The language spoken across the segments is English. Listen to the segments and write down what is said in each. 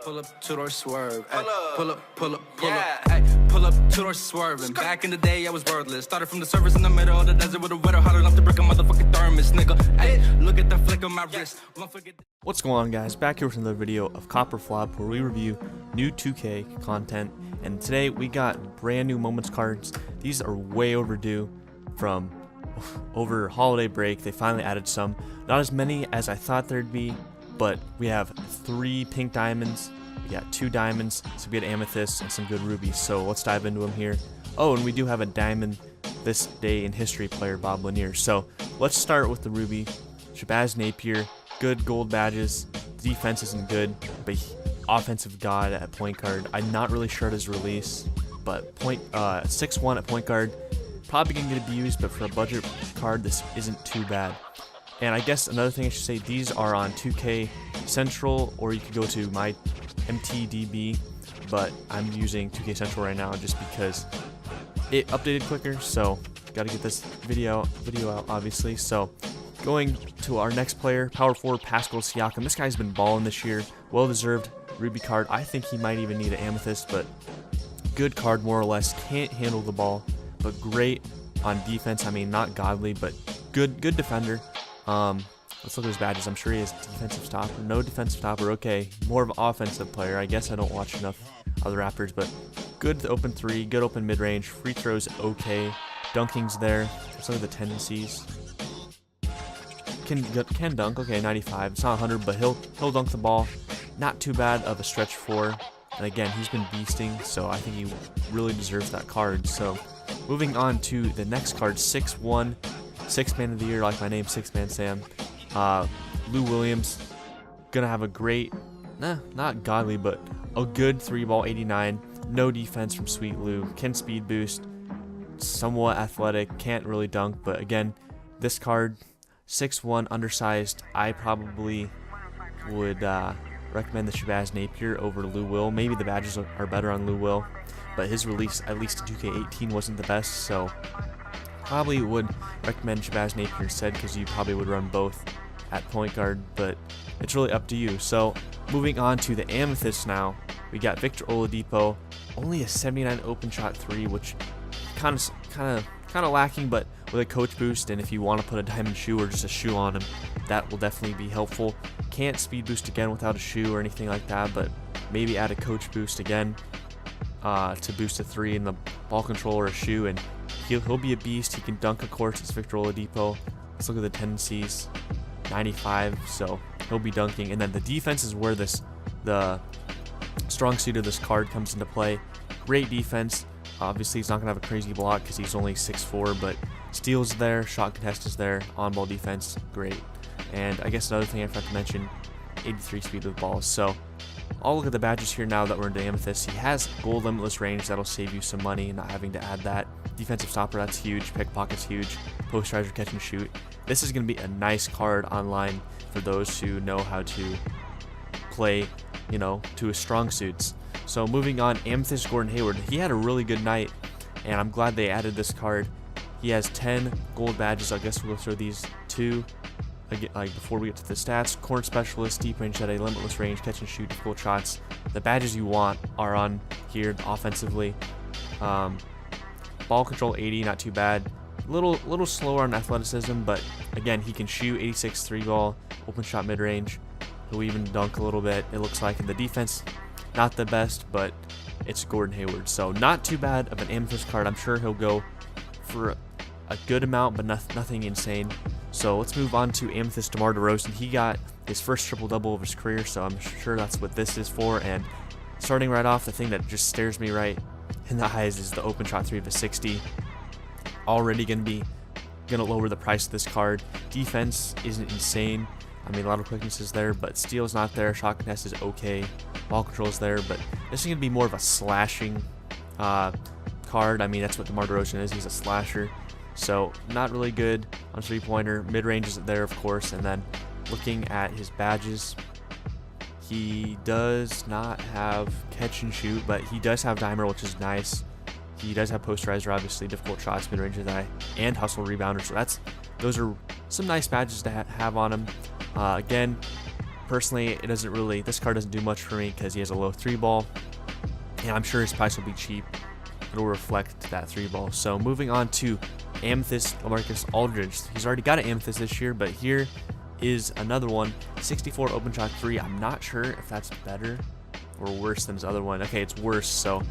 Pull up, two-door swerve. Ay, pull up, ay, pull up, two-door swerving. Back in the day, I was wordless. Started from the surface in the middle of the desert with a wetter, hot enough to break a motherfucking thermos, nigga. Ay, look at the flick of my wrist. What's going on, guys? Back here with another video of Copper Flop, where we review new 2K content. And today we got brand new moments cards. These are way overdue from over holiday break. They finally added some. Not as many as I thought there'd be, but we have 3 pink diamonds. We got 2 diamonds, some good amethysts, and some good rubies. So let's dive into them here. Oh, and we do have a diamond this day in history player, Bob Lanier. So let's start with the ruby. Shabazz Napier, good gold badges. Defense isn't good, but offensive god at point guard. I'm not really sure at his release, but 6'1" at point guard. Probably gonna get abused, but for a budget card, this isn't too bad. And I guess another thing I should say, these are on 2K Central, or you could go to my MTDB, but I'm using 2K Central right now just because it updated quicker. So gotta get this video out, obviously. So going to our next player, power forward Pascal Siakam. This guy's been balling this year. Well-deserved ruby card. I think he might even need an amethyst, but good card more or less. Can't handle the ball, but great on defense. I mean, not godly, but good defender. Let's look at his badges. I'm sure he has defensive stopper. No defensive stopper. Okay, more of an offensive player. I guess I don't watch enough of the Raptors, but good open 3, good open mid-range. Free throws okay. Dunking's there. Let's look at the tendencies. Can dunk. Okay, 95. It's not 100, but he'll dunk the ball. Not too bad of a stretch 4. And again, he's been beasting, so I think he really deserves that card. So moving on to the next card, 6'1", 6th man of the year, like my name, SixthManSam. Lou Williams, gonna have a great, not godly, but a good 3-ball 89. No defense from Sweet Lou. Can speed boost, somewhat athletic, can't really dunk, but again, this card, 6'1", undersized. I probably would recommend the Shabazz Napier over Lou Will. Maybe the badges are better on Lou Will, but his release, at least in 2K18, wasn't the best, so probably would recommend Shabazz Napier instead, because you probably would run both at point guard, but it's really up to you. So moving on to the amethyst now, we got Victor Oladipo, only a 79 open shot 3, which kind of lacking, but with a coach boost, and if you want to put a diamond shoe or just a shoe on him, that will definitely be helpful. Can't speed boost again without a shoe or anything like that, but maybe add a coach boost again to boost a 3 in the ball control or a shoe, and he'll be a beast. He can dunk, of course. It's Victor Oladipo. Let's look at the tendencies. 95, so he'll be dunking. And then the defense is where the strong suit of this card comes into play. Great defense. Obviously, he's not going to have a crazy block because he's only 6'4", but steals there, shot contest is there, on-ball defense, great. And I guess another thing I forgot to mention, 83 speed with balls. So I'll look at the badges here now that we're into amethyst. He has gold limitless range. That'll save you some money, not having to add that. Defensive stopper, that's huge. Pickpocket's huge. Posterizer, catch and shoot. This is going to be a nice card online for those who know how to play, to his strong suits. So moving on, amethyst Gordon Hayward. He had a really good night, and I'm glad they added this card. He has 10 gold badges. I guess we'll go through these 2. Like before we get to the stats, corner specialist, deep range at a limitless range, catch and shoot, difficult shots. The badges you want are on here offensively. Ball control 80, not too bad. Little slower on athleticism, but again, he can shoot. 86 3-ball, open shot mid range. He'll even dunk a little bit, it looks like. And the defense, not the best, but it's Gordon Hayward, so not too bad of an amethyst card. I'm sure he'll go for a good amount, but nothing insane. So let's move on to amethyst DeMar DeRozan. He got his first triple-double of his career, so I'm sure that's what this is for. And starting right off, the thing that just stares me right in the eyes is the open shot 3 of a 60. Already gonna lower the price of this card. Defense isn't insane. I mean, a lot of quickness is there, but steal's not there. Shot contest is okay. Ball control is there, but this is gonna be more of a slashing card. I mean, that's what DeMar DeRozan is. He's a slasher. So not really good on 3-pointer. Mid-range isn't there, of course. And then looking at his badges, he does not have catch and shoot, but he does have dimer, which is nice. He does have posterizer, obviously, difficult shots, mid-range and hustle rebounder. So those are some nice badges to have on him. Again, personally, this card doesn't do much for me because he has a low 3-ball, and I'm sure his price will be cheap. It'll reflect that 3-ball. So moving on to Amethyst, Lamarcus, Aldrige. He's already got an Amethyst this year, but here is another one. 64 open shot 3. I'm not sure if that's better or worse than his other one. Okay, it's worse. So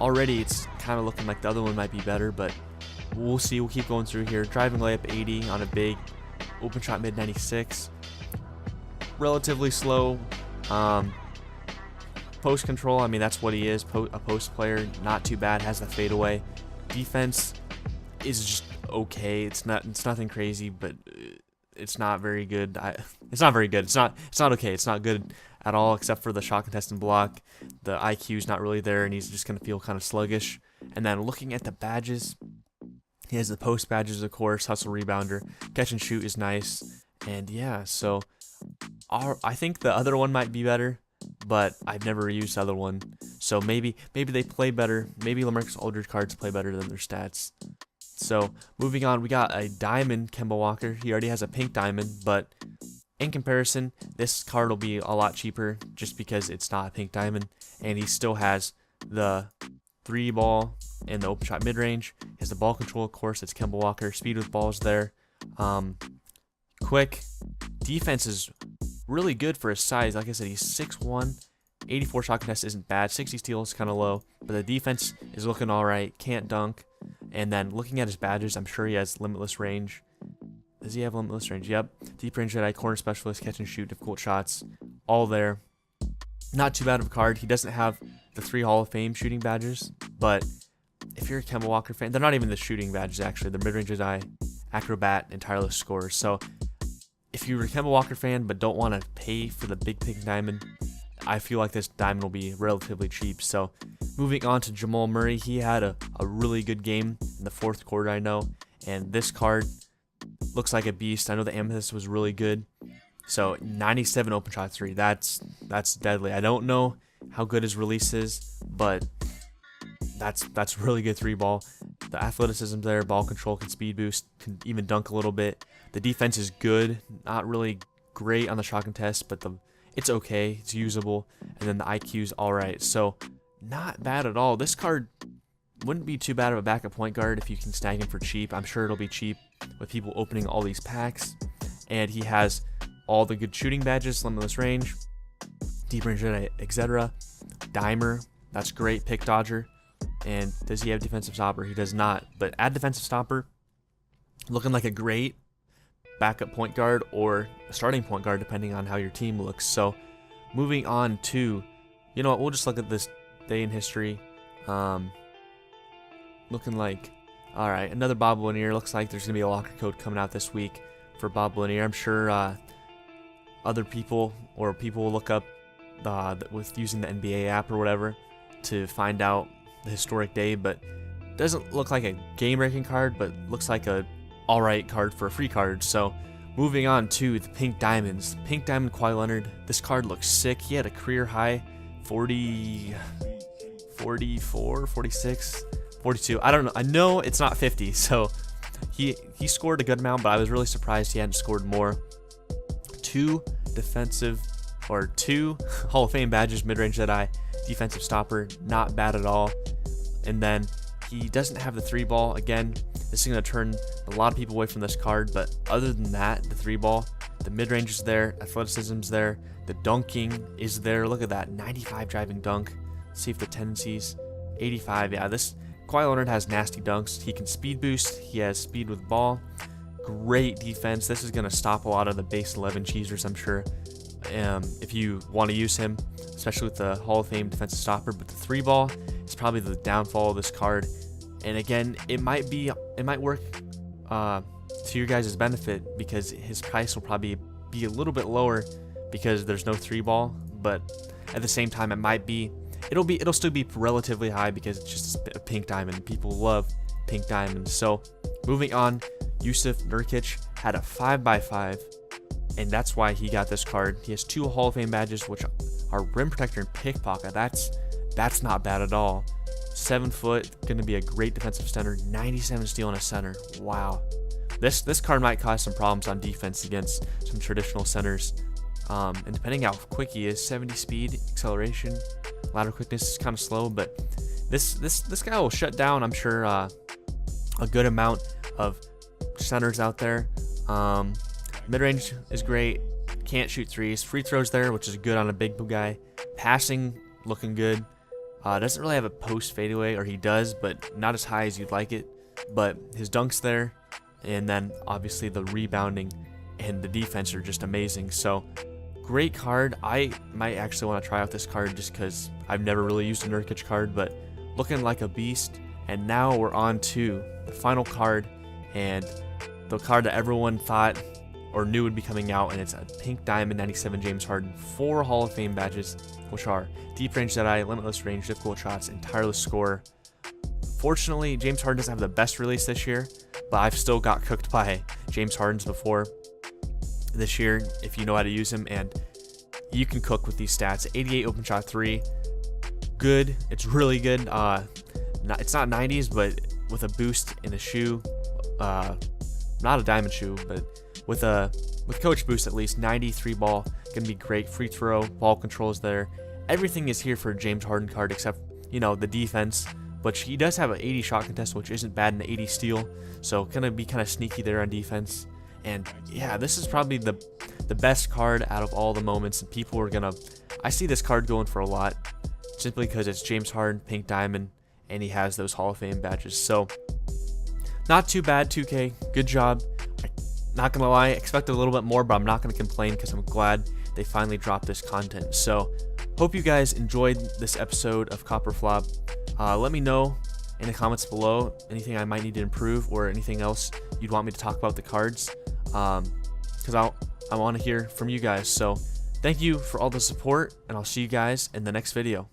already it's kind of looking like the other one might be better, but we'll see. We'll keep going through here. Driving layup 80 on a big. Open shot mid 96. Relatively slow. Post control, I mean, that's what he is, a post player. Not too bad, has the fadeaway. Defense is just okay. It's nothing crazy, but it's not very good. It's not very good. It's not okay. It's not good at all, except for the shot contest and block. The IQ is not really there, and he's just going to feel kind of sluggish. And then looking at the badges, he has the post badges, of course. Hustle rebounder, catch and shoot is nice. And yeah, so I think the other one might be better, but I've never used the other one, so maybe they play better. Maybe Lamarcus Aldridge cards play better than their stats. So moving on, we got a diamond Kemba Walker. He already has a pink diamond, but in comparison, this card will be a lot cheaper just because it's not a pink diamond, and he still has the 3-ball and the open shot mid range. He has the ball control, of course. It's Kemba Walker. Speed with balls there. Quick. Defense is really good for his size. Like I said, he's 6'1". 84 shot contest isn't bad. 60 steal is kind of low, but the defense is looking all right. Can't dunk. And then looking at his badges, I'm sure he has limitless range. Does he have limitless range? Yep. Deep range Jedi, corner specialist, catch and shoot, difficult shots, all there. Not too bad of a card. He doesn't have the 3 Hall of Fame shooting badges, but if you're a Kemba Walker fan, they're not even the shooting badges actually. They're mid-range Jedi, acrobat, and tireless scorer. So if you're a Kemba Walker fan but don't want to pay for the big pink diamond, I feel like this diamond will be relatively cheap. So moving on to Jamal Murray, he had a really good game in the 4th quarter, I know, and this card looks like a beast. I know the Amethyst was really good. So 97 open shot 3, that's deadly. I don't know how good his release is, but that's really good 3-ball. The athleticism there, ball control, can speed boost, can even dunk a little bit. The defense is good, not really great on the shot contest, but it's okay, it's usable. And then the IQ's all right, so not bad at all. This card wouldn't be too bad of a backup point guard if you can snag him for cheap. I'm sure it'll be cheap with people opening all these packs. And he has all the good shooting badges, limitless range, deep range, etc. Dimer, that's great. Pick dodger. And does he have defensive stopper? He does not. But add defensive stopper, looking like a great backup point guard or a starting point guard depending on how your team looks. So moving on to, you know what, we'll just look at this day in history. Looking like, all right, another Bob Lanier. Looks like there's gonna be a locker code coming out this week for Bob Lanier. I'm sure other people or people will look up with using the NBA app or whatever to find out the historic day, but doesn't look like a game-breaking card, but looks like a alright card for a free card. So moving on to the pink diamonds. Pink diamond Kawhi Leonard. This card looks sick. He had a career high 40, 44, 46, 42. I don't know. I know it's not 50, so he scored a good amount, but I was really surprised he hadn't scored more. 2 Hall of Fame badges, mid-range Jedi, defensive stopper, not bad at all. And then he doesn't have the 3-ball. Again, this is going to turn a lot of people away from this card, but other than that, the 3-ball, the mid-range is there, athleticism's there, the dunking is there. Look at that, 95 driving dunk. Let's see if the tendencies, 85. Yeah, this Kawhi Leonard has nasty dunks. He can speed boost. He has speed with ball. Great defense. This is going to stop a lot of the base 11 cheesers, I'm sure, if you want to use him, especially with the Hall of Fame defensive stopper. But the 3-ball is probably the downfall of this card. And again, it might work to your guys' benefit because his price will probably be a little bit lower because there's no 3-ball. But at the same time, it'll still be relatively high because it's just a pink diamond. People love pink diamonds. So moving on, Jusuf Nurkic had a 5x5, and that's why he got this card. He has 2 Hall of Fame badges, which are rim protector and pickpocket. That's not bad at all. 7 foot, going to be a great defensive center. 97 steal in a center. Wow. This card might cause some problems on defense against some traditional centers. And depending how quick he is, 70 speed, acceleration, lateral quickness is kind of slow, but this guy will shut down, I'm sure, a good amount of centers out there. Mid-range is great. Can't shoot threes. Free throws there, which is good on a big guy. Passing, looking good. Doesn't really have a post fadeaway, or he does, but not as high as you'd like it. But his dunks there, and then obviously the rebounding and the defense are just amazing. So great card. I might actually want to try out this card just because I've never really used a Nurkic card, but looking like a beast. And now we're on to the final card, and the card that everyone thought or knew would be coming out, and it's a pink diamond 97 James Harden. 4 Hall of Fame badges, which are deep range Jedi, limitless range, difficult shots, and tireless scorer. Fortunately, James Harden doesn't have the best release this year, but I've still got cooked by James Hardens before this year if you know how to use him, and you can cook with these stats. 88 open shot 3, good. It's really good. It's not 90s, but with a boost in a shoe, not a diamond shoe, but with coach boost at least. 93 ball, gonna be great. Free throw, ball controls there. Everything is here for a James Harden card except, you know, the defense, which he does have an 80 shot contest, which isn't bad, in the 80 steal, so gonna be kind of sneaky there on defense. And yeah, this is probably the best card out of all the moments, and people are gonna, I see this card going for a lot simply because it's James Harden, pink diamond, and he has those Hall of Fame badges. So not too bad, 2K, good job. Not gonna lie, I expected a little bit more, but I'm not gonna complain because I'm glad they finally dropped this content. So hope you guys enjoyed this episode of Copper Flop. Let me know in the comments below anything I might need to improve or anything else you'd want me to talk about the cards, because I want to hear from you guys. So thank you for all the support, and I'll see you guys in the next video.